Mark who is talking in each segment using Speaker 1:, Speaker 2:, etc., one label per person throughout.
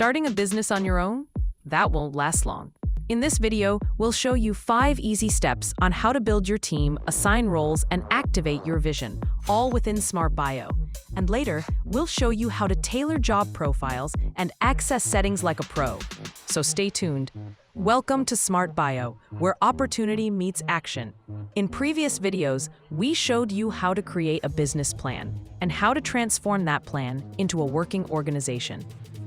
Speaker 1: Starting a business on your own? That won't last long. In this video, we'll show you 5 easy steps on how to build your team, assign roles, and activate your vision, all within SMRT.BIO. And later, we'll show you how to tailor job profiles and access settings like a pro. So stay tuned. Welcome to SMRT.BIO, where opportunity meets action. In previous videos, we showed you how to create a business plan and how to transform that plan into a working organization.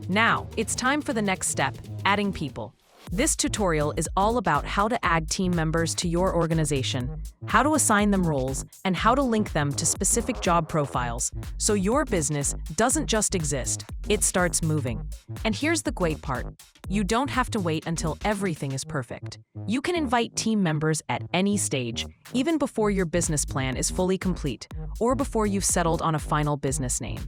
Speaker 1: Now, it's time for the next step, adding people. This tutorial is all about how to add team members to your organization, how to assign them roles, and how to link them to specific job profiles, so your business doesn't just exist, it starts moving. And here's the great part. You don't have to wait until everything is perfect. You can invite team members at any stage, even before your business plan is fully complete, or before you've settled on a final business name.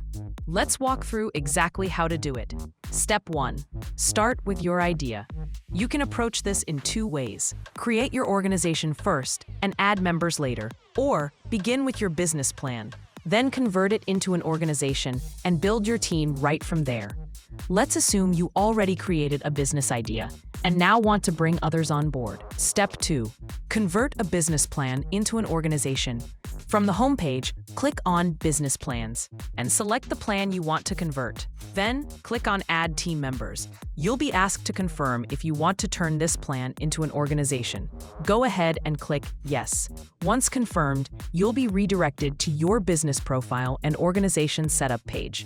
Speaker 1: Let's walk through exactly how to do it. Step 1. Start with your idea. You can approach this in 2 ways. Create your organization first and add members later, or begin with your business plan, then convert it into an organization and build your team right from there. Let's assume you already created a business idea and now want to bring others on board. Step 2. Convert a business plan into an organization. From the homepage, click on Business Plans and select the plan you want to convert. Then, click on Add Team Members. You'll be asked to confirm if you want to turn this plan into an organization. Go ahead and click Yes. Once confirmed, you'll be redirected to your business profile and organization setup page.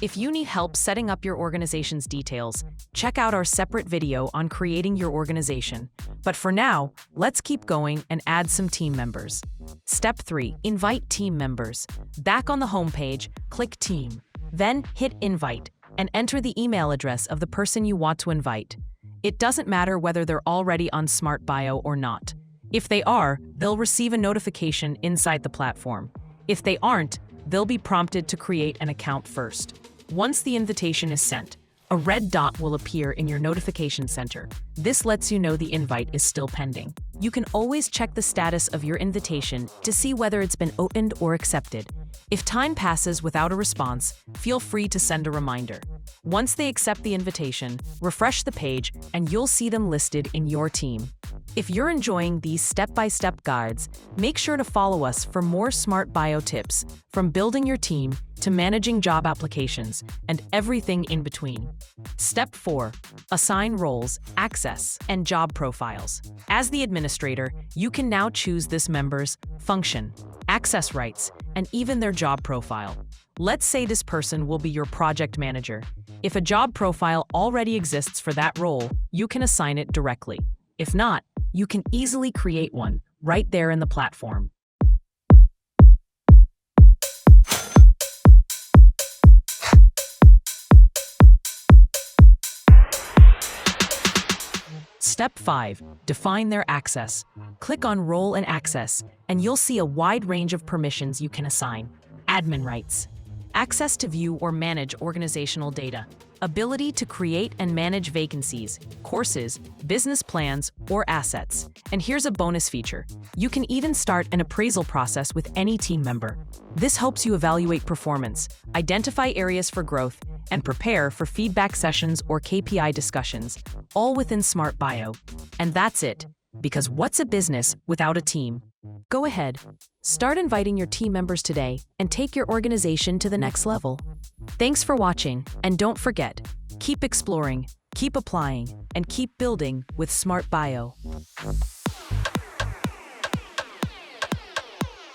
Speaker 1: If you need help setting up your organization's details, check out our separate video on creating your organization. But for now, let's keep going and add some team members. Step 3. Invite team members. Back on the homepage, click Team. Then hit Invite and enter the email address of the person you want to invite. It doesn't matter whether they're already on SMRT.BIO or not. If they are, they'll receive a notification inside the platform. If they aren't, they'll be prompted to create an account first. Once the invitation is sent, a red dot will appear in your notification center. This lets you know the invite is still pending. You can always check the status of your invitation to see whether it's been opened or accepted. If time passes without a response, feel free to send a reminder. Once they accept the invitation, refresh the page and you'll see them listed in your team. If you're enjoying these step-by-step guides, make sure to follow us for more SMRT.BIO tips, from building your team to managing job applications and everything in between. Step 4. Assign roles, access, and job profiles. As the administrator, you can now choose this member's function, access rights, and even their job profile. Let's say this person will be your project manager. If a job profile already exists for that role, you can assign it directly. If not, you can easily create one right there in the platform. Step 5. Define their access. Click on Role and Access, and you'll see a wide range of permissions you can assign. Admin rights. Access to view or manage organizational data. Ability to create and manage vacancies, courses, business plans, or assets. And here's a bonus feature. You can even start an appraisal process with any team member. This helps you evaluate performance, identify areas for growth, and prepare for feedback sessions or KPI discussions, all within SMRT.BIO. And that's it, because what's a business without a team? Go ahead, start inviting your team members today and take your organization to the next level. Thanks for watching, and don't forget, keep exploring, keep applying, and keep building with SMRT.BIO.